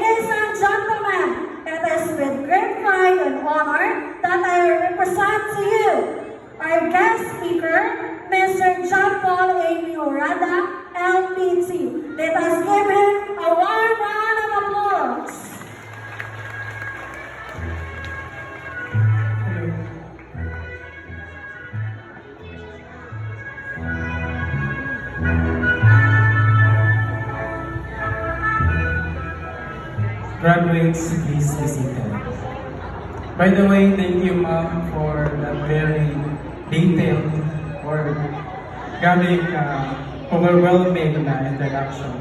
Ladies and gentlemen, it is with great pride and honor that I represent to you our guest speaker, Mr. John Paul A. Miorada, LPT. Let us give him a warm round of applause. Graduates, please be seated. By the way, thank you, ma'am, for that very detailed or galing overwhelming na introduction.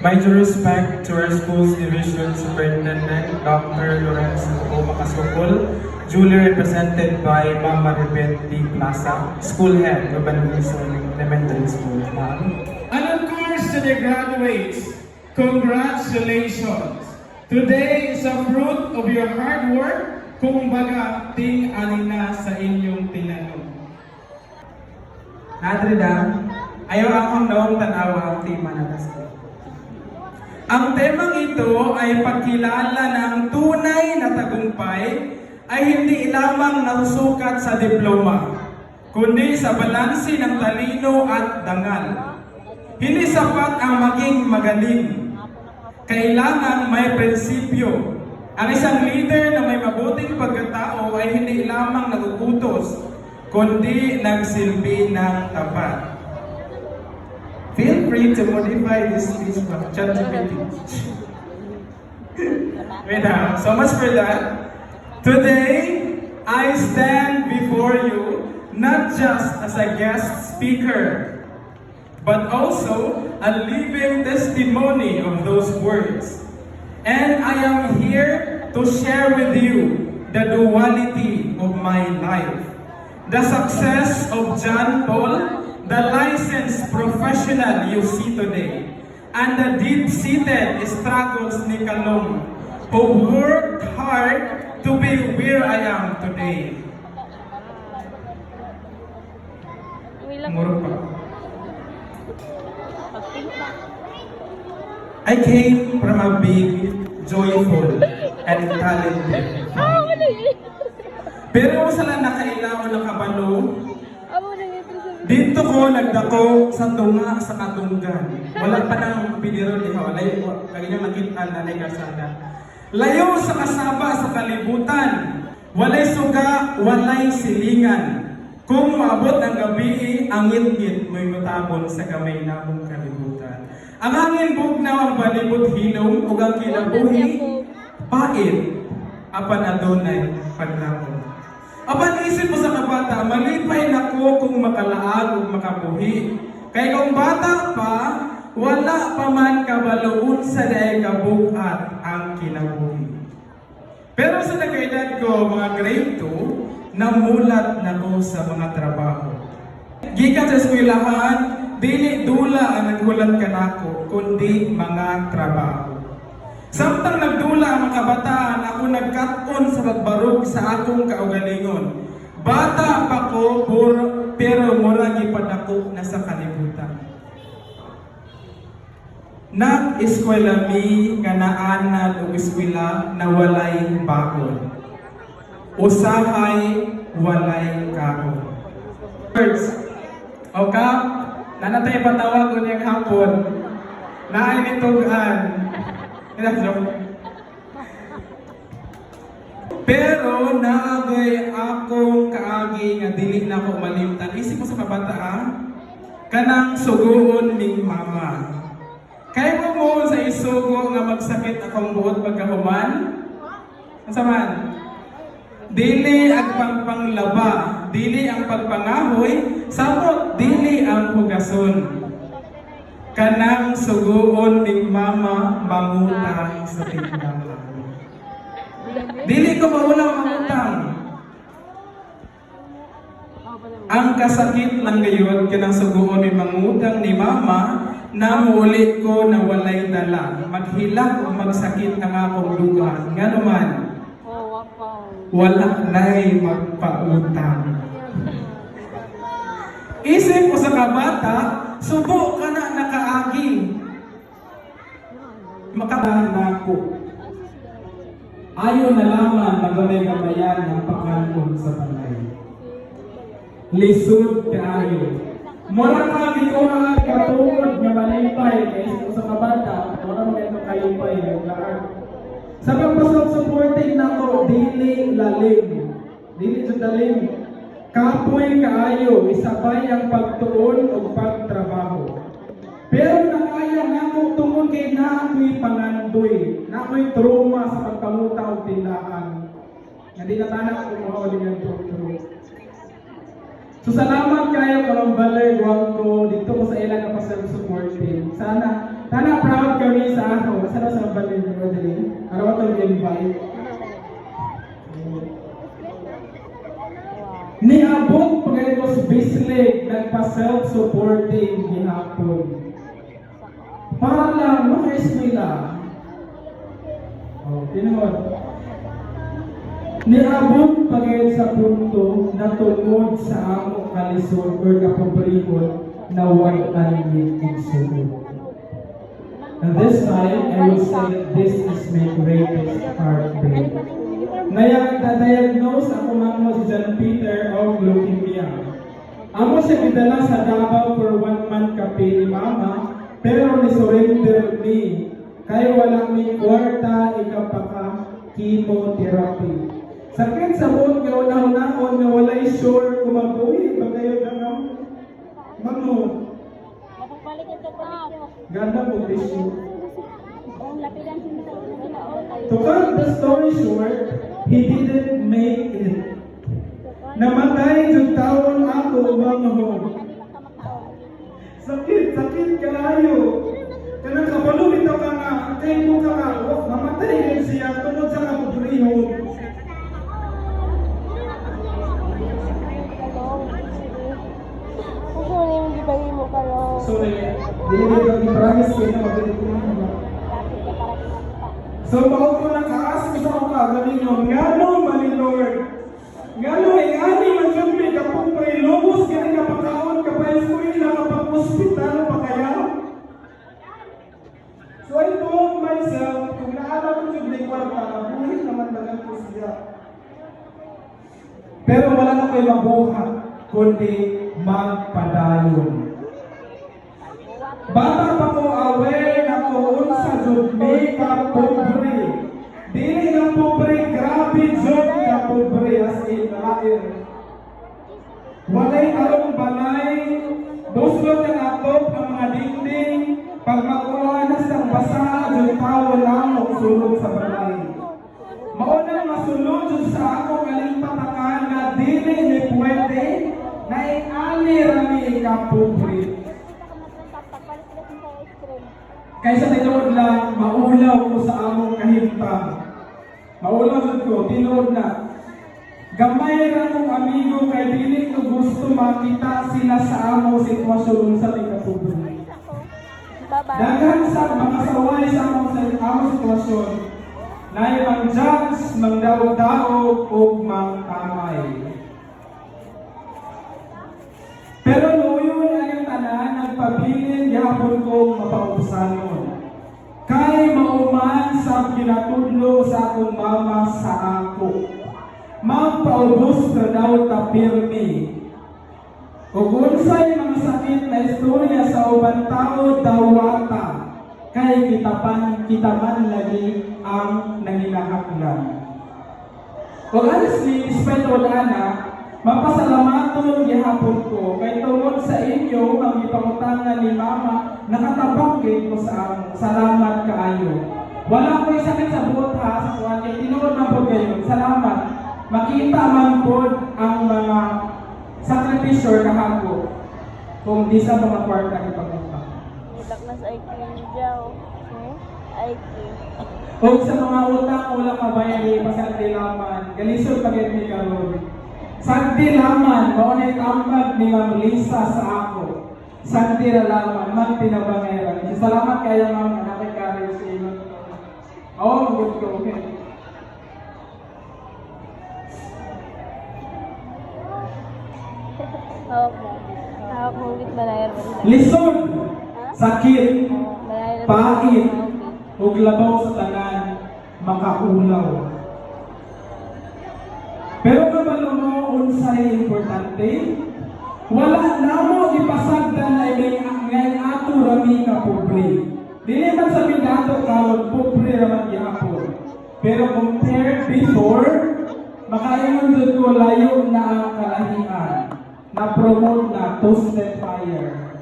My due respect to our school's division superintendent, Dr. Lorenzo O. Macasukol, duly represented by Ma'am Maribel D. Plaza, school head of Banluson Elementary School. Ma'am. And of course, to the graduates, congratulations! Today is a fruit of your hard work, kumbaga ting alina sa inyong tinanong. Nadrida, ayaw akong noong tanawa ang tema na gusto. Ang temang ito ay pagkilala ng tunay na tagumpay ay hindi lamang nasusukat sa diploma, kundi sa balansi ng talino at dangal. Hindi sapat ang maging magaling. Kailangan may prinsipyo. Ang isang leader na may mabuting pagkatao ay hindi lamang nagugutos, kundi nagsilbi ng tapat. Feel free to modify this speech from ChatGPT. Wait, so much for that. Today, I stand before you not just as a guest speaker, but also a living testimony of those words. And I am here to share with you the duality of my life. The success of John Paul, the licensed professional you see today, and the deep-seated struggles ni Kalong, who worked hard to be where I am today. Muro pa. I came from a big, joyful, and talented family. Pero sa lang nakailangan ng kabalo, dito ko nagdako sa tunga sa katunggan. Wala pa nang piniro ni Hawalay, kanya makita na kasada. Layo sa kasaba sa kalibutan, walay suga, walay silingan. Kung maabot ang gabi, ang ngit-ngit mo'y matabon sa kamay namong kalibutan. Ang hangin bugnaw ang balibot hilong, ug ang kinabuhi, pait, apan adunay paglamon. Apan isip mo sa kabata, malipay nako kung makalaag o makabuhi. Kaya kung bata pa, wala pa man kabaloon sa daay kabuhat ang kinabuhi. Pero sa nagkaedad ko, mga grade 2, namulat na ko sa mga trabaho. Gikan sa eskwelahan, dili dula ang naghulat ka nako, kundi mga trabaho. Samtang nagdula ang mga kabataan, ako nagkaton sa pagbarog sa akong kaugalingon. Bata pa ko, pero mura gipadako na sa kalibutan. Nag-eskwela mi nga naanad o eskwela na walay baon. Usahay walay kaon. Words. O Kap, nanatay patawag ko niyang hapon. Naay nitugan. Pero naagay akong kaagi nga dili na ko malimtan. Isip ko sa kabataan, kanang suguon ning mama. Kaya mo sa isugo nga magsakit akong buot pagkahuman? Ano man? Dili ang pagpanglaba, dili ang pagpangahoy, samot dili ang hugason. Kanang suguon ning mama mangutang sa tindahan. Dili ko maulang mangutang. Ang kasakit lang gayon kanang suguon ning mangutang ni mama na muli ko na walay dala. Maghilak o magsakit ang akong luha. Nga naman, wala na'y magpautang. Isip ko sa kabata, subo ka na nakaagi. makatahan ako. Ayaw na lamang magamay-gamayan ng pagkanon sa balay. Lisod kaayo. Mura ka ikaw ang katungod nga malipay kaysa sa kabata, mura mo ito kalipay ng laan. Sa pagpasok-supporting nako, dili lalim. Dili sa dalim. Kapoy kaayo, isabay ang pagtuon o pagtrabaho. Pero nakaya nako tungod kay naakoy pangandoy, naakoy trauma sa pagpamuta o tindahan. Nga di natanak ko mga din ang true. So salamat kayo Kalambaler, Guangco, dito ko sa ilang na pa-self-supporting. Sana proud kami sa ako. Sana sa Kalambaler na Madeline. Araw ito invite. Niabot pagay ko sa Bislig, nagpa-self-supporting gihapon. Para lang maka-eskwela. Tinuod. Niabot pagay sa punto na tungod sa among kalisod o kapobrihon na walang igsuod. And this time, I will say that this is my greatest heartbreak. Na-diagnose ako mamo si John Peter of leukemia. Amo siya gidala sa Davao for 1 month kape ni mama, pero ni-surrender me. Kaya wala may kwarta, ikapaka chemotherapy. Sakit sa buong nga unahon nga walay sure kung mag-uwi ba kayo na mamo. Ganda po tissue. To cut the story short, he didn't make it. Namatay yung taon ako mamo. Sakit kaayo. Kanang kabalo bitaw ka nga, kay mo ka nga, mamatay din siya tungod sa kapobrihon. Sorry, hindi ko i-promise ko na mabilis ko na. So, bakit ko nakaas ko sa mga galing nyo, ngano mali Lord? Ngano ani man yun may kapong lobos, kaya kapakaon ka pa yung kuila kapag-hospital pa kaya? So, I told myself, kung naalam ko yung may kwarta, mabuhin naman naman ko siya. Pero wala na kayo mabuhat, kundi magpadayon. Bata pa ko aware na ko sa judme ka pobre. Dili na pobre, grabe jud ka pobre as in lair. Walay tarong balay, buslot ang atop ang mga dingding, pag mag-uwanas ng basa, jud tao lamok sulod sa balay. Maunang masulod jud sa ako galing patakan na dili ni pwede, na iali rami ka pobre. Kaysa tinuod lang, maulaw ko sa among kahimtang. Maulaw ko, tinuod na. Gamay ra kong amigo kay dili ko gusto makita sila sa among sitwasyon sa ikapobre. Daghan sa mga saway sa among sitwasyon, na ang judge, mangdaog-daog o mangkamay. Pero noyon ang tanan, nagpabilin yapon ko mapausanon. Kay mauman sa kinatudlo sa akong mama sa ako. Magpaubos na daw tapirmi. Ug unsay mga sakit na istorya sa uban tao dawata. Kay kitaman lagi ang nanginahaklan. Ug honestly, despite wala na, mapasalamaton gihapon ko kay tungod sa inyo ang ipangutangan ni mama nakatabang gid ko sa among salamat kaayo. Wala ko sakit sa buot ha sa kuwan kay tinuod man pod kayo. Salamat. Makita man pod ang mga sakripisyo kahapon kung di sa mga kwarta ipagunta. Ilak na sa IQ jaw. IQ. O sa mga utang wala kabayari pasagdi laman. Galisod pagit ni karon. Sagdi laman, maunay tambag ni Ma'am Lisa sa ako. Sagdi laman, magpinabangera. Salamat kayo Ma'am, nakikari sa inyo. Oo, good ko, okay. Hawak mo ulit balayar ba nila? Lisod, sakit, pait, o ug labaw sa tanan makaulaw. Pero kabalo mo unsay importante? Wala namo ipasagdan na ngay ato rami ka pobre. Dili man sa dato karon pobre ra man gihapon. Pero compared before, makaingon jud ko layo na ang kalahian. Na-promote na toasted fire.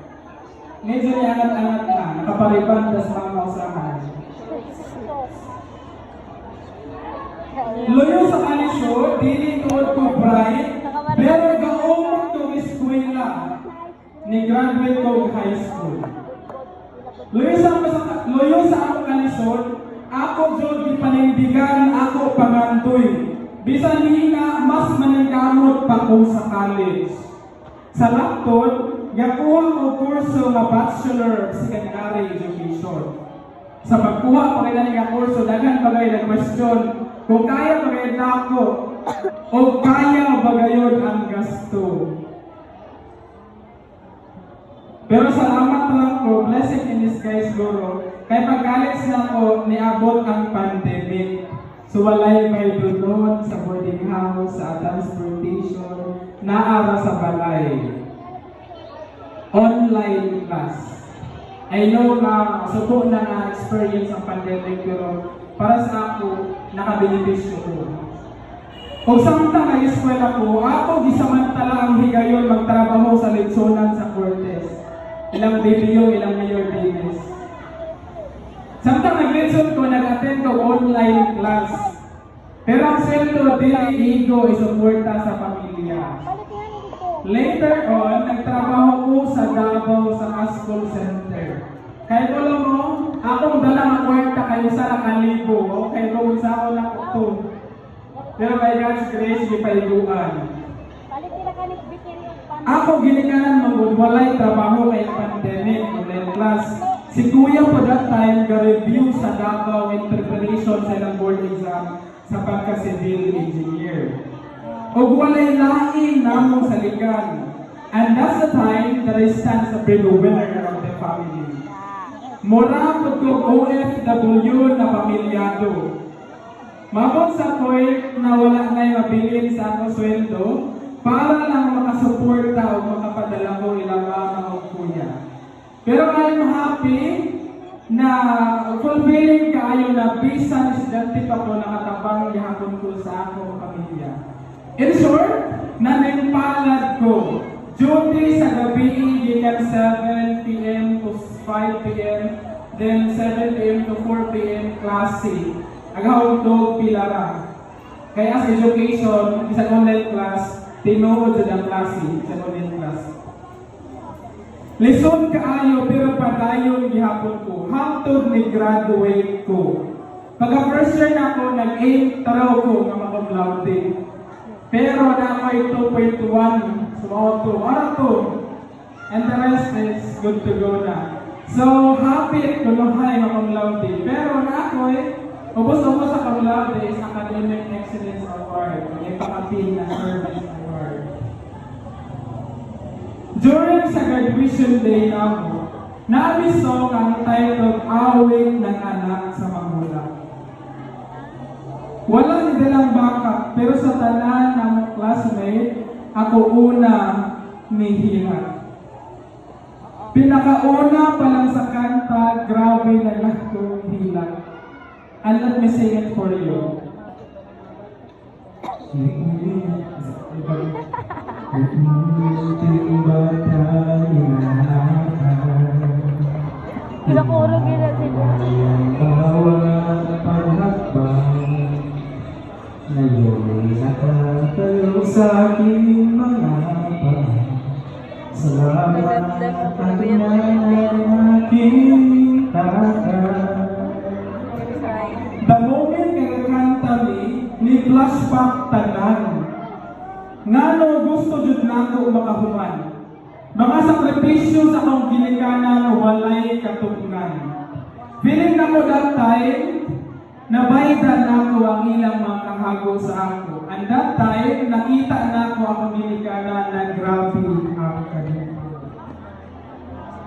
Medyo angat-angat na, nakapariban das mga usahan. Loyo sa kanisyo, dili tuod ko bright, pero gaong to eskwela ni graduate ko high school. Loyo sa akong kalisod, ako jud gipanindigan ako pangandoy. Bisan hina mas maningkamot pa ko sa college. Sa laptop, gakul ko kurso nga Bachelor of Secondary Education. Sa pagkuha pa kaya nga kurso, daghan bagay na question kung kaya bagay ako o kaya bagayon ang gasto. Pero salamat lang ko, blessing in disguise guro, kay pag-college na ko, niabot ang pandemic. So walay may dunod sa boarding house, sa transportation, naara sa balay. Online class. I know na suko na na-experience ang pandemic, pero para sa ako, nakabenepisyo ko. Kung samtang na-eskwela ko, ako gisamantala ang higayon magtrabaho sa leksyonan sa Cortes. Ilang BPO, ilang mayor business. Samtang nag-lesson ko, nag-attend ko online class. Pero ang sweldo, dili ego, isuporta sa pamilya. Later on, nagtrabaho ko sa Davao sa Ascol Center. Kaya ko lang mo, akong dalang kwarta kayo sa nakalibo. Kaya ko sa ako na ko. Pero by God's grace, di paiguan. Ako ginikanan magod, walay trabaho kay pandemic, online class. Si Kuya po that time, ga-review sa Davao in preparation sa ilang board exam sa pagka-civil engineer. O walay laing namong saligan. And that's the time that I stand as a breadwinner of the family. Mura po ko OFW na pamilyado. Mabot sa point na wala na'y mabilin sa ako sweldo para lang makasuporta o makapadala ko ilang mga kuya. Pero I'm happy na fulfilling kaayo na bisan estudyante pa ko nakatabang gihapon ko sa akong pamilya. In short, naningpalad ko. Duty sa gabi, gikan 7 p.m. to 5 p.m. Then 7 p.m. to 4 p.m. klase. Agahon to pilara. Kaya sa education, isang online class, tinuod sa ang klase, isang online class. Lesson kaayo pero padayon gihapon ko. Hangtod ni graduate ko. Pagka first year na ako, nag-aim taraw ko nga mag-cum laude. Pero na ako'y 2.1 sumauto. Ano to? And the rest is good to go na. So, happy kuluhay mag-cum laude. Pero na ako'y ubos-ubos sa cum laude is Academic Excellence Award. May pakapin na service award. During sa graduation day namo, na-amisong ang title Awit ng Anak sa Magulang. Wala ni dalang baka, pero sa tanan ng classmate, ako una nihirat. Pinakauna pa lang sa kanta, grabe na lang kong hilat. And let me sing it for you. Kinakuro gila sila. Bawat paghakbang ngayon nakatayo sa aking mga paa. Salamat at nakita ka. The moment nagkanta ni flashback tanan. Ngano gusto jud nato makahuman. Mga sakripisyo sa akong ginikanan walay katugnan. Feeling nako that time, nabaydan nako ang ilang mga kahago sa ako. And that time, nakita nako akong ginikanan na grabe ang kanila.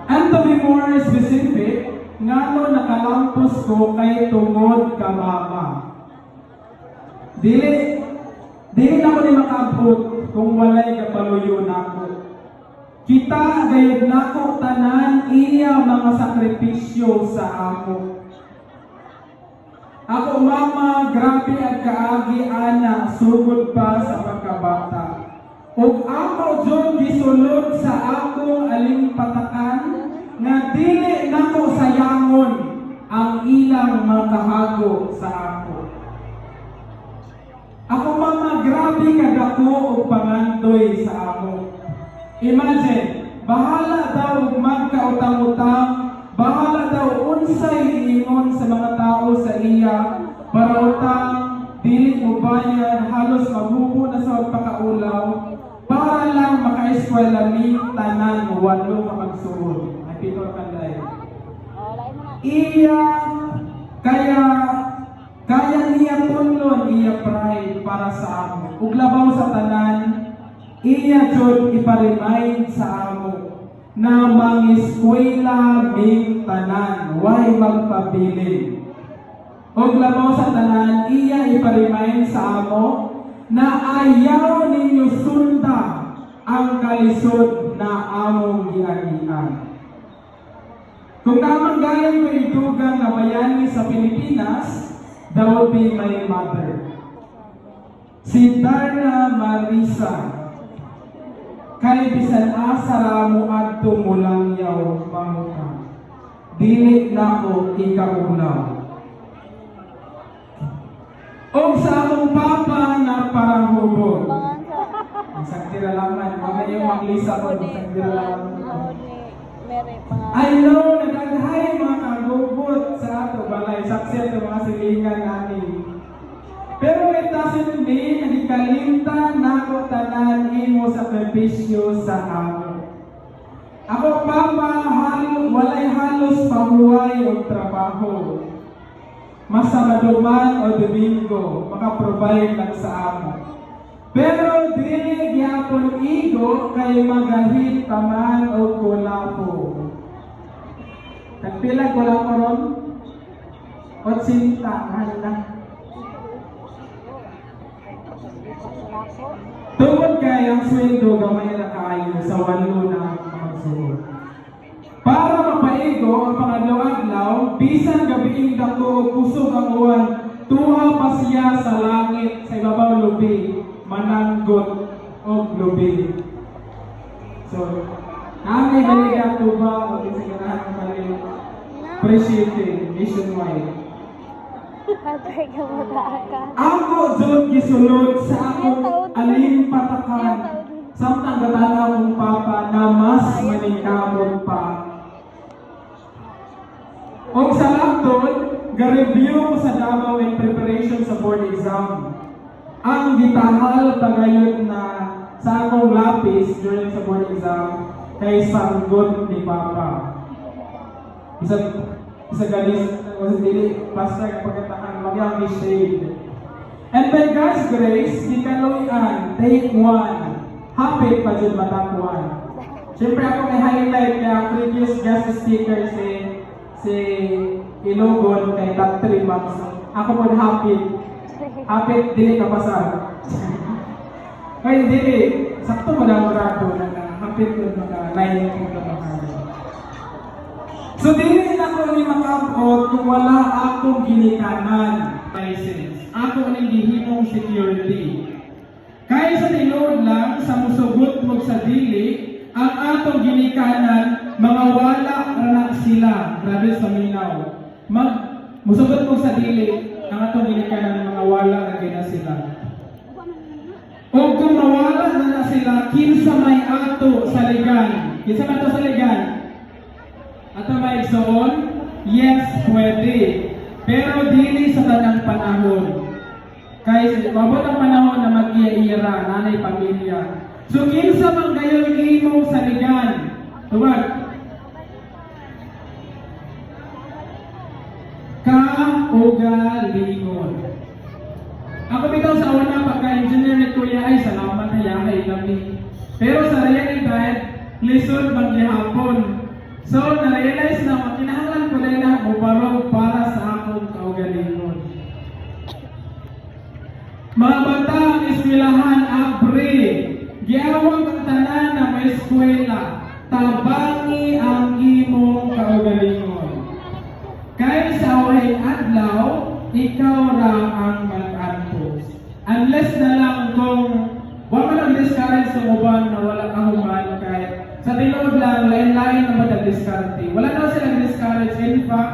And to be more specific, ngano nakalampos ko kay tungod ka mama. Dili na ko ni makaabot kung walay kapaluyo nako. Kita gayud nako tanan iya mga sakripisyo sa ako. Ako mama, grabe at kaagi ana sugod pa sa pagkabata. Ug ako jud gisulod sa akong alimpatakan nga dili nako sayangon ang ilang makahago sa ako. Ako mama, grabe kadako og pangandoy sa ako. Imagine, bahala daw og magkautang-utang, bahala daw unsay iingon sa mga tao sa iya para utang dili mo bayad, halos mabubo na sa pagpakaulaw para lang maka-eskwela ni tanan walo ka magsuod. Ay pito kanday. Iya kaya niya tunlon iya pride para sa amo. Ug labaw sa tanan, iya jud ipa-remind sa amo na mangiskwela ming tanan, way magpabilin. Og labaw sa tanan, iya ipa-remind sa amo na ayaw ninyo sunda ang kalisod na among giagian. Kung namanggaling ko idugang na bayani sa Pilipinas, that would be my mother. Si Darna Marisa. Kay bisan asa ramo adto mulang yaw mamuka. Dili nako ikaunaw. Og sa akong papa na parahubog. Ang sagdiralaman, mga yung maglisa ko ng sagdiralaman. I know na daghay mga kagubot sa ato balay sakset ng mga silingan namin. Pero it doesn't mean na ikalimtan nako tanan imo sakripisyo sa amo. Ako papa walay halos pahuway o trabaho. Masabado man o Domingo, makaprovide lang sa amo. Pero dili gyapon igo kay magahit paman o kulapo. Nagpila kulapo ron? O sinta, mahal na. Tungod kay ang sweldo gamay na kayo sa walo na magsuot. Para mapaigo ang pangadlaw-adlaw, bisan gabiing dako o kusog ang uwan, tuha pa siya sa langit sa ibabaw lubi, mananggot o lubi. So, namin haliga tuba o isigarahan ng mali, appreciating nationwide. Ako jud gisulod sa akong alimpatakan samtang gatana akong papa na mas manikamot pa. Og sa laptop, ga-review ko sa Davao in preparation sa board exam. Ang gitahal pagayot na sa akong lapis during sa board exam kay sanggot ni papa. Isa galis was dili basta pagkatakan magyang ni shade. And by God's grace, di kaluyan, take 1. Hapit pa dyan matapuan. Siyempre ako may highlight kaya previous guest speaker si Ilogon kay top 3 months. Ako mo hapit. Hapit, dili kapasar. Kaya dili, sakto mo na murado na hapit ko mga 9 kung kapasar. So dili na ko ni makabot kung wala akong ginikanan license. Ako ning gihimong security. Kaya sa tinuod lang sa musugot mo sa dili, ang atong ginikanan mga wala na sila. Grabe sa minaw. Musugot mo sa dili, ang atong ginikanan mga wala na sila. O kung mawala na sila, kinsa may ato sa ligan. Kinsa may ato sa ligan? Ato may igsoon? Yes, pwede. Pero dili sa tanang panahon. Kaya mabot ang panahon na mag-iya-ira, nanay pamilya. So kinsa man gayon imong saligan. Tuwag. Kaugalingon. Ako bitaw sa una pagka-engineer ni Kuya ay salamat hayahay kami. Pero sa realidad, lisod maghihapon. So, na-realize na makinahanglan ko na mo para sa akong kaugalingon. Mga bata ang eskwelahan abre, giyawag ang tanan na may eskwela, tabangi ang imong kaugalingon. Kay sa away adlaw, ikaw ra ang mag-adpos. Unless na lang kung wala nang discourage sa uban na wala kahuman kay sa tinuod lang, lain-lain na mag-discourage. Wala na silang discourage. In fact,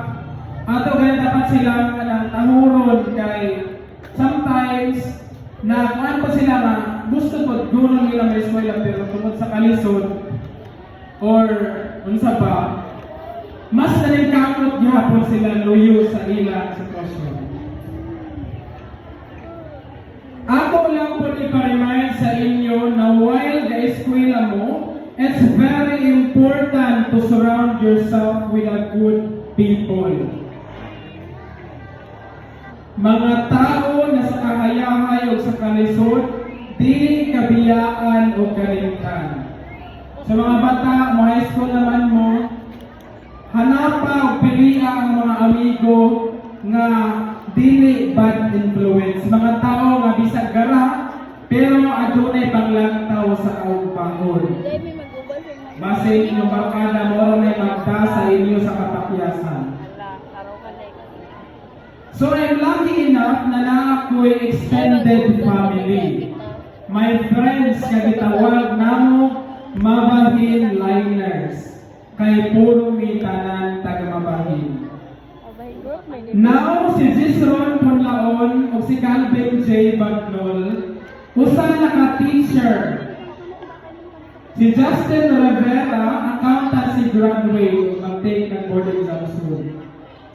ato kaya dapat silang tahuron kay sometimes na kung pa sila nga gusto ko doon nila may eskwela pero tungkol sa kalisod or unsa ba mas nalingkamot gihapon sila luyo sa ilang sitwasyon. Ako lang po ipa-remind sa inyo na while the eskwela mo, it's very important to surround yourself with a good people. Mga tao na sa kahayahay o sa kalisod, di kabiyaan o kalimtan. Sa mga bata, mga high school naman mo, hanapa o piliha ang mga amigo nga dili bad influence. Mga tao nga bisag gara, pero adunay panglantaw sa kaugbangon. Base inyong barkada mo na magda sa inyo sa kapakyasan. So I'm lucky enough na naako'y extended family. My friends kagitawag namo mabahin liners. Kay puro mi tanan taga mabahin. Now si Gisron Punlaon o si Calvin J. Bagnol usa na ka-teacher. Si Justin Rivera, accountancy graduate, mag-take ng board exam soon.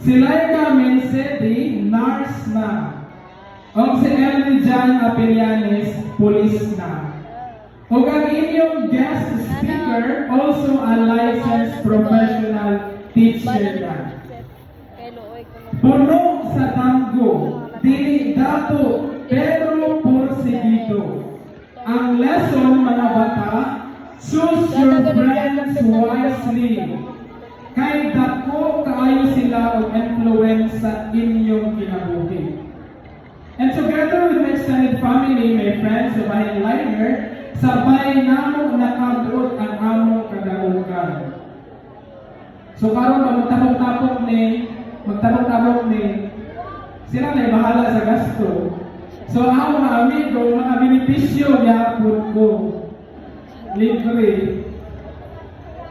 Si Laika Mensedi, nurse na. O si Ellie Jan Apelianes, police na. O ang inyong guest speaker, also a licensed professional teacher na. Puno sa tanggo, dili dato, pero porsigido. Ang lesson, mga bata, choose your friends wisely. Kay dako kaayo sila og influence sa inyong kinabuhi. And together with my extended family, my friends, sa bahay liner, sabay namo nakabuot ang among kadaugan. So karon magtabok-tabok ni sila na bahala sa gasto. So ako mga amigo, mga benepisyo gyapon ko. Libre.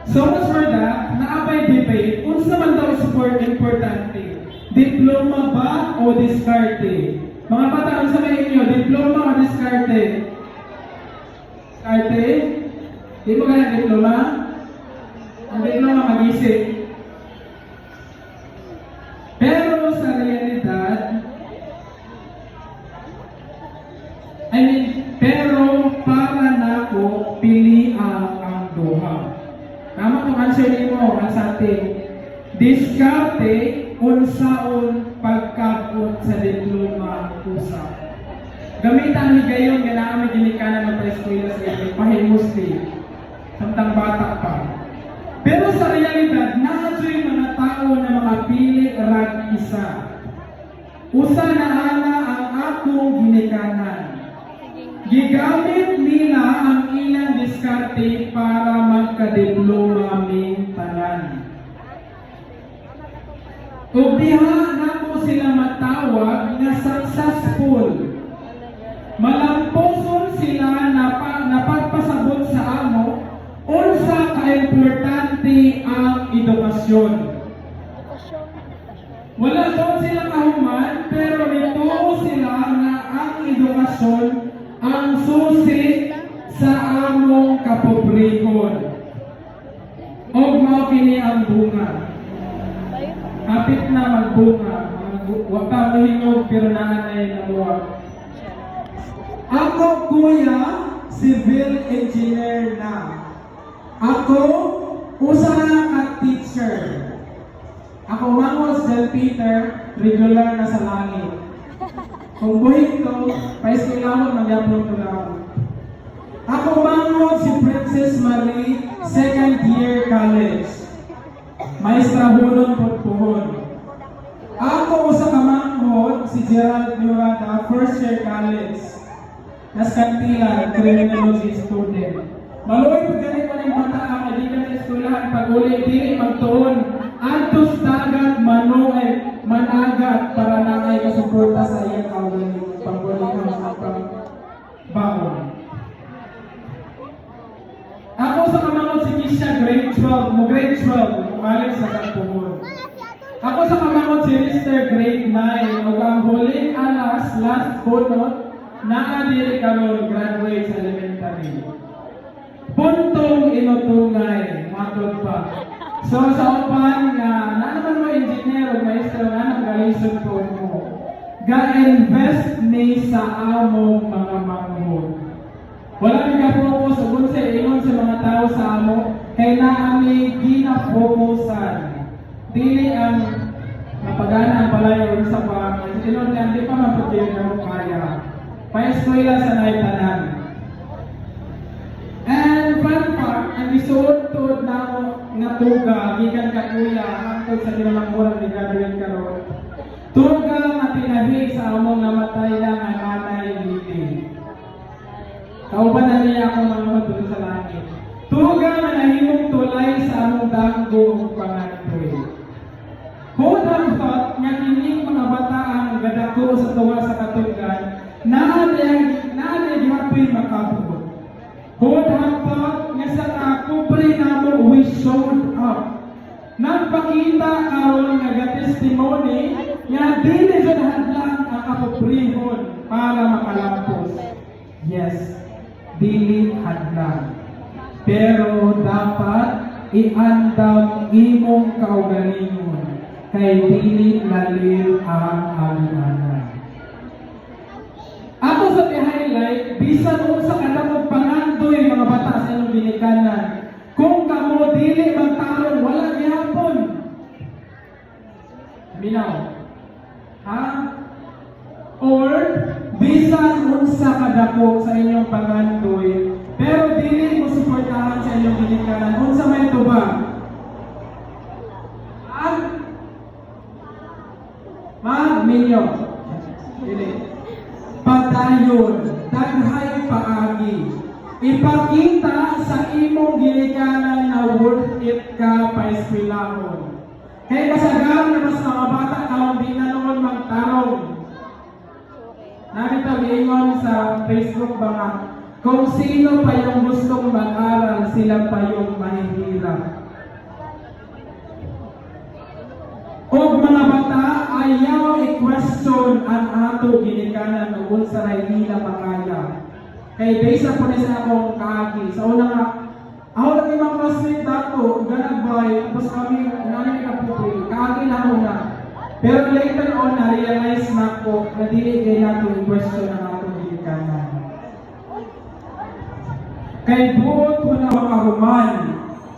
So much for that, naapay debate, unsa man daw support importante? Diploma ba o diskarte? Mga bata, unsa may inyo, diploma o diskarte? Diskarte? Di mo kaya diploma? Ang diploma mag-isip. Pero sa realidad, pero para nako pili ang duha. Tama kung answer mo ang sa atin. Diskarte unsaon pagkabot sa diploma usa. Gamitan higayon nga naa may ginikanan ng eskwela sa inyo pahimusti. Samtang bata pa. Pero sa realidad, naadyo'y mga tao na mga pili rag isa. Usa na ana ang akong ginikanan. Gigamit nila ang ilang diskarte para magka-diploma aming tanan. Ug diha nako sila matawag nga successful. Malamposon sila napagpasabot sa amo unsa ka-importante ang edukasyon. Wala daw sila kahuman, pero nito sila na ang edukasyon ang susi sa among kapobrehon. O mao kini ang bunga. Hapit na magbunga. Wa pa mahinog pero naanay na buwag. Ako kuya, civil engineer na. Ako, usa ka teacher. Ako Mangos Del Peter, regular na sa langit. Kung buhay ko, paiskilahon, magyapon ko lang. Ako Mangos si Princess Marie, second year college. Maestra Hulon Putpuhon. Ako sa kamanghod, si Gerald Murada, first year college. Nas Kantila, criminology student. Maluoy pag ganit man yung bata ang kaibigan sa eskwelahan, pag-uli, dili magtuon. Antos dagat, manuay, managat, para na ay kasuporta sa iyang kaugali. Pag-ulikang sa pagbaon. Ako sa kamanghod, si Kisha, grade 12, mo grade 12, umalis sa Kantpuhon. Ako sa kamanghod, si Mr. grade 9, o ang huling alas, last bunot, naadiri karon graduate sa elementary. Puntong inutungay, matod pa. So sa upan nga, naman mo engineer o maestro nga nagalisod po mo. Ga-invest ni sa among mga manghod. Wala mi ka-focus ug sa ingon sa mga tao sa amo, kay naa mi gina-focusan. Dili ang napagana ang palayo sa pa, tinon lang di pa mapagyan mo kaya. Pa-eskwela sa naitanan. And fun fact, ang isuod-tuod na ako nga tuga, gikan ka kuya, hangtod sa kinamangurang ni graduate karon. Tuga nga pinahi sa among namatay lang ang nanay Lili. Kauban na niya ako mga matulog sa langit. Tuga nga nahimong tulay sa among danggo ug pangandoy. Hold ang thought nga kining mga bata ang gadako sa tuwa sa katugan, naadya gihapoy makabuot. Hold ang thought nga sa kakubre namo we showed up. Nagpakita karon nga ga-testimony nga dili jud hadlang ang kakubrehon para makalampos. Yes, dili hadlang. Pero dapat iandam imong kaugalingon kay dili lalim ang aluanan. Ako sa i-highlight, bisan sa kadamog pangandoy mga bata sa inyong ginikanan, kung kamo dili magtarong, wala gihapon. Minaw. Ha? Or, bisan unsa kadako sa inyong pangandoy, pero dili mo suportahan sa inyong ginikanan, unsa may tuba? Minyo. Dili. Padayon, daghay paagi. Ipakita sa imong ginikanan na worth it ka pa-eskwelahon. Kaya kasagaran na mas mga bata kaong di na naman magtarong. Nakita giingon sa Facebook ba nga, kung sino pa yung gustong mag-aral, sila pa yung mahihirap. Og mga bata, ayaw i-question ang ato ginikanan kung sa ray nila makaya. Kay basa po na sa akong kaagi. Sa una nga, ako lang yung mga classmate dato, ganagbay, tapos kami, nanay ka po, kaagi na ako na. Pero later on, na-realize na ko na dili kayo nato i-question ang ato ginikanan. Kay buot ko na makahuman,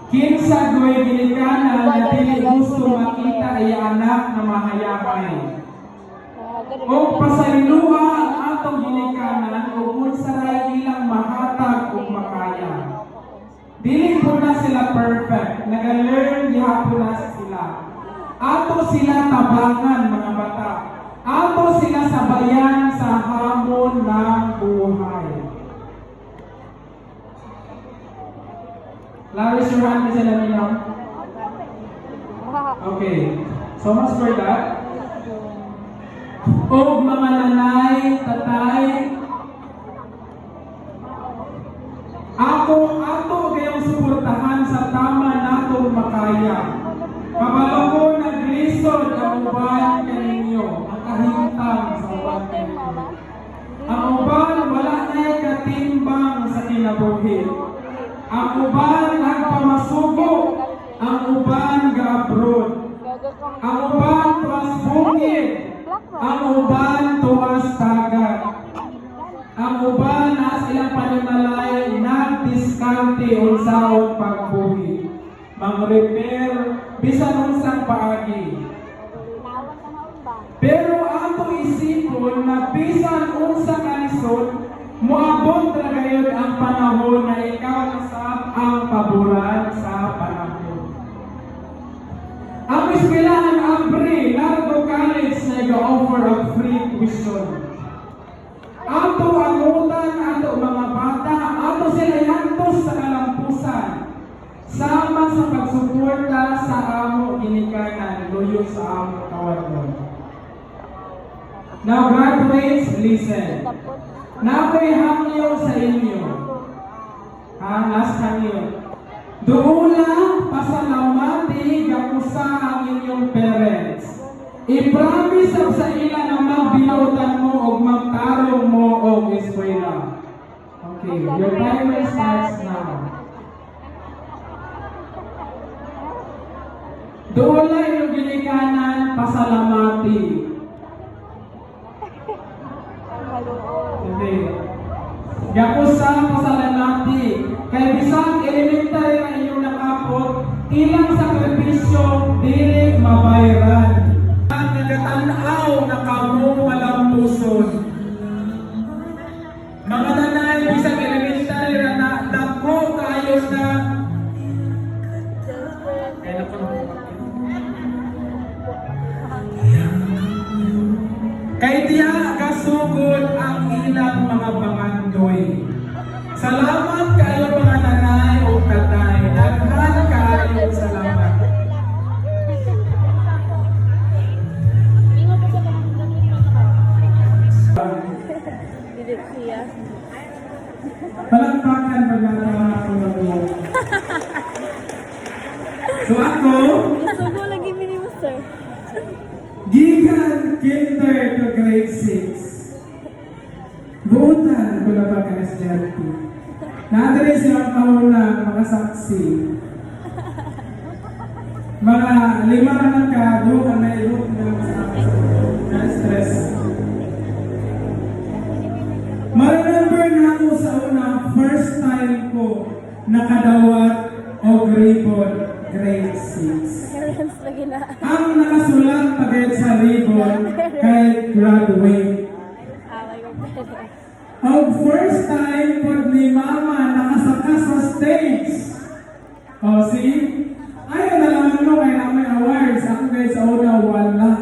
kinsa goy ginikanan na dili gusto makita ay anak na mahayamay. O pasayloa ang atong ginikanan o unsa ray ilang mahatag o makaya. Dili po na sila perfect, nag-learn gihapon na sila. Ato sila tabangan mga bata. Ato sila sabayan sa hamon ng buhay. Raise your hand kasi namin now. Okay. So much for that. O mga nanay, tatay, ato kayong suportahan sa tama natong makaya. Kabalo ko naglisod ang uban kaninyo, ang kahintang sa uban kaninyo. Ang uban wala na'y katimbang sa kinabuhi. Ang uban nagpamasugo, ang uban ga-abroad. Ang uban tuwas bukid, ang uban tuwas dagat. Ang uban na silang panimalay nagdiskarte unsaon pagbuhi. Mang-repair bisan unsang paagi. Pero ato isipon na bisan unsa kalisod, moabot na gayon ang panahon na ikaw nasab ang paboran sa panahon. eskwelahan Abri, Largo College na ga-offer ang free tuition. Ato ang utang, ato mga bata, ato sila yantos sa kalampusan. Sama sa pagsuporta sa amo ginikanan, luyo sa amo kawadlon. Now graduates, listen. Nakoy hangyo sa inyo. Last hangyo. Doula, pasalamati, gapusa ang inyong parents. I-promise sa ila na magbinutan mo o magtarong mo o eskwela. Okay, your timer starts now. Doula yung ginikanan, pasalamati. Okay. Gapusa, pasalamati. Kaya bisang elementary na inyong nakapot, ilang sakripisyo, dili mabayaran. Ang nagatanaw na kamo malampuson. Mga nanay, bisang elementary na dako kayo na kay diya kasugod ang ilang mga bangandoy. Salamat kayo mga nanay o tatay. Daghan kayo salamat. Didit siya. Palakpakan pagkakataon ako mag-uwi. So ako, Gusto ko lagi minimum, sir. gikan kinder to grade 6. Buutan ko na pagka-SJLP. Nadari silang kauna makasaksi. Mga 5 na ka, doon ka na ilok na stress. Ma-remember na ako sa una, first time ko nakadawat o gripon grade 6. Parents lagi na. Ang nakasulat pagayad sa ribbon kay graduate. Away ko parents. Ang first time po ni Mama nakasaka sa stage. O, see? Ayaw na lang mo kaya na may awards. Ako guys sa una, wala.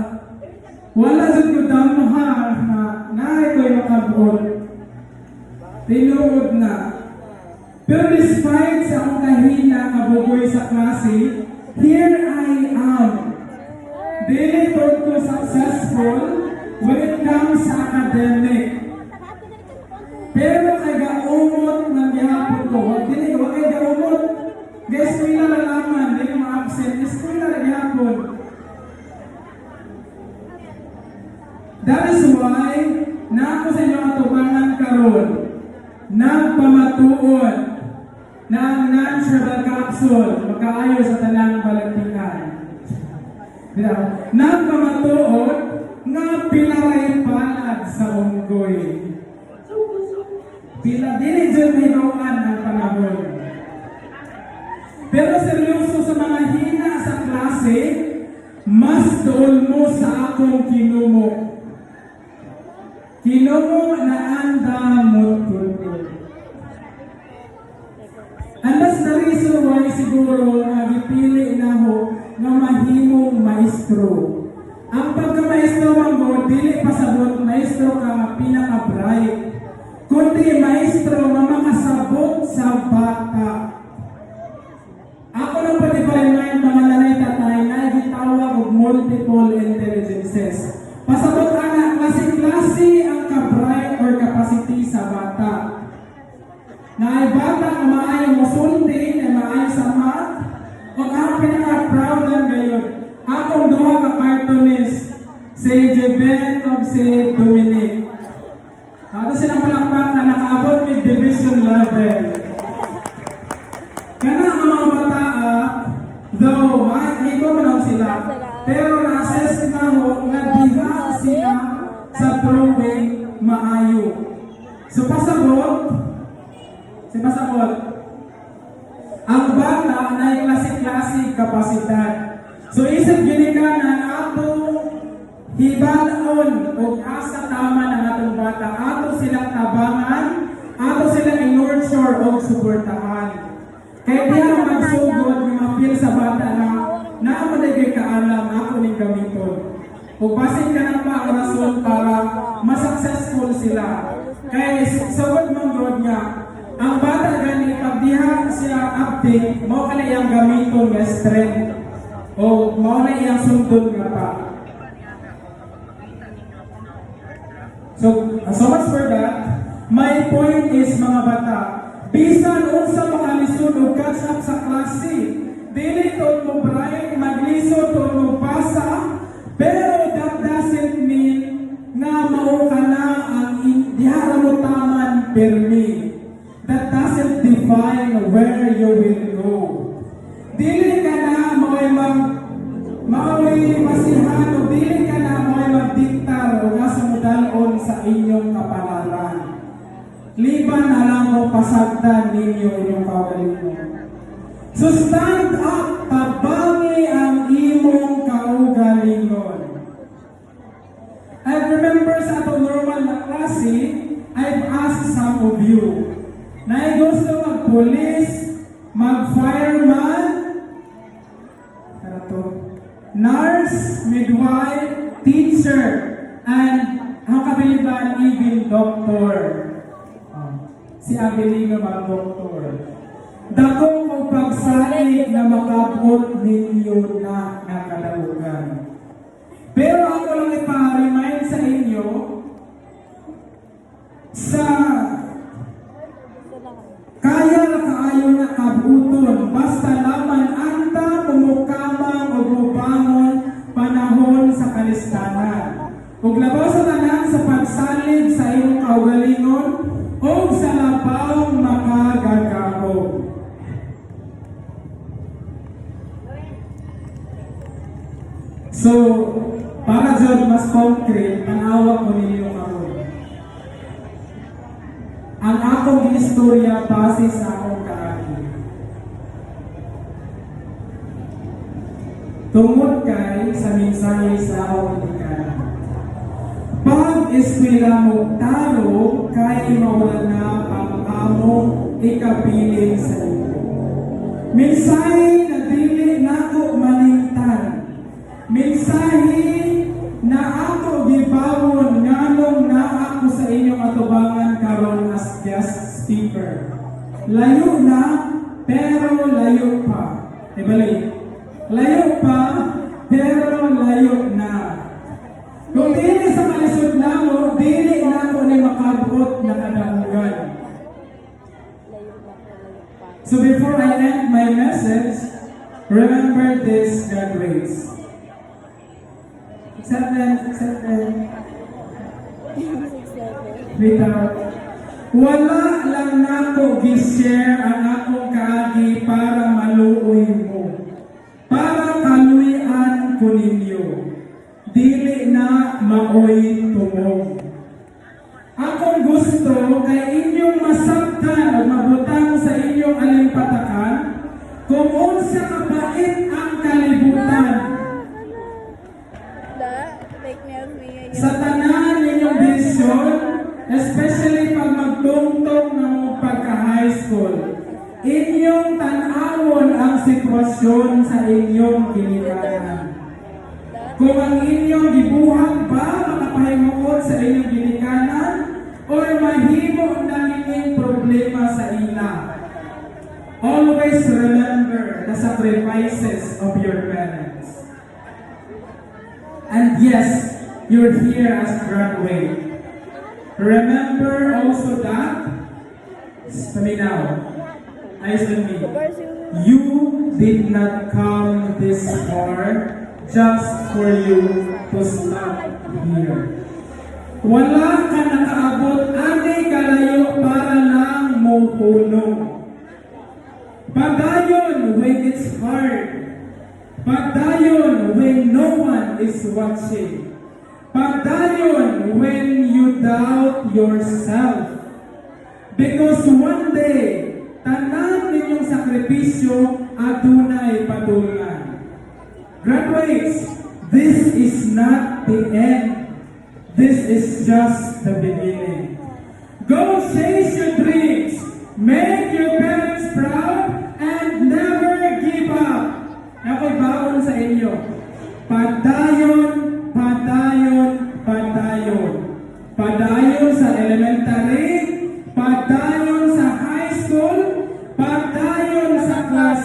Wala sa kudam ha na naay ko'y makabot. Tinuod na. Pero despite sa akong kahina kabugoy sa klase, here I am. Dili ko successful when it comes sa academic. Pero kay gaumot ng gihapon ko. Dili ko kay gaumot. Guys, ko na lalaman, dili ko ma-absent. Guys, ko na gihapon. That is why na ako sa inyo atubangan karon. Nagpamatuon na ang non-cerebral capsule magkaayo sa tanang balagtikan. Nagpamatuon nga pilaray palad sa unggoy. Pila dili dyan hinuan ang panahon. Pero seryoso sa mga hina sa klase, mas doon mo sa akong kinumo. Kinumo na andamot ko. And that's the reason why siguro nagipili na ho nga mahimong maestro. Ang pagka-maestro mo, dili pasabot maestro ka pinaka-bright. Kundi maestro nga makasabot sa bata. Ako lang pati-remind mga nanay tatay na gitawag og multiple intelligences. Pasabot ana klase-klase ang ka-bright or capacity sa bata. Na ay bata nga maayo mosulti, na maayo sa math, o ang pinaka-proud lang ngayon. Akong duha ka cartoonist, si Jeben o si Dominic. Ano silang palakpak na nakaabot with division level. Kana ang mga bata, though, ikaw man sila, pero na-assess na ho, nga diha sila sa drawing maayo. So pasabot, ang bata na klase-klase kapasidad. So isip ginikanan ato hibalaon o asa tama ng atong bata. Ato silang tabangan, ato silang i-nurture o suportahan. Kaya diya magsugod, mapil sa bata na na ako na kaalam ako ning gamiton. Kung basin ka na pa ang rason para masuccessful sila. Kaya sabot mong God nga, ang bata gani pag diha siya update, mao ka na iyang gamiton nga strength. O mao na iyang sundon nga pa. So much for that. My point is mga bata, bisan unsa makalisod og catch up sa klase, dili to mo bright maglisod to mo pasa, pero that doesn't mean nga mao ka na ang dihara mo taman permi. That doesn't define where you will go. Dili ka na mao'y masihan o dili ka na mao'y magdiktar o nasa mudalon sa inyong kapalaran. Liban na lang mo pasagdan ninyo inyong kaugalingon. So stand up, tabangi ang imong kaugalingon. I remember sa atong normal na klase, I've asked some of you, na gusto mag-police, mag-fireman, nurse, midwife, teacher, and ang kabiliban even doctor. Si Abelino mag-doktor. Dakong kong pagsalig na makabot ninyo na nakalagugan. Pero ako lang ipa-remind sa inyo sa kaya na kaayo na kabuton basta laman anta umukamang o bubangon panahon sa kalistanan. Ug labaw sa tanan sa pagsalig sa iyong kaugalingon o sa labaw makagagahom. So, para dyan mas concrete, ang awa ko ninyo ako. Ang akong istorya base sa akong kaagi. Tungod kay sa mensahe sa akong ikanan. Pag-eskwela mo taro, kay mawala na ang among ikabiling sa iyo. Mensahe na dili nako malingtan. Mensahe na ako gibawon nganong na ako sa inyong atubangan karon as guest speaker. Layo na, pero layo pa. Ibalik. Layo pa, pero layo na. Kung dili sa kalisod na mo, dili na ako na makabot na kadamugan. So before I end my message, remember this, graduates. Accept them. Without. Wala lang nako gi-share ang akong kaagi para maluoy mo. Para kaluyan ko ninyo. Dili na maoy tumong. Akong gusto kay inyong masabtan o mabutang sa inyong alimpatakan kung unsa kabait ang kalibutan. Sa tanan ninyong vision, especially pag magtungtong ng pagka-high school, inyong tanawon ang sitwasyon sa inyong ginikanan. Kung ang inyong gibuhat ba makapahimukot sa inyong ginikanan or mahimo na inyong problema sa ila. Always remember the sacrifices of your parents. And yes, you're here as graduate. Remember also that, to me now, eyes on me, you did not come this far just for you to stop here. Wala ka nakaabot ani kalayo para lang mo punong. Padayon when it's hard. Padayon when no one is watching. Padayon when you doubt yourself. Because one day, tanan ninyong sakripisyo adunay padulngan. Graduates, this is not the end. This is just the beginning. Go chase your dreams. Make your parents proud and never give up. Ako'y baon sa padayon. Padayon sa elementary, padayon sa high school, padayon sa class,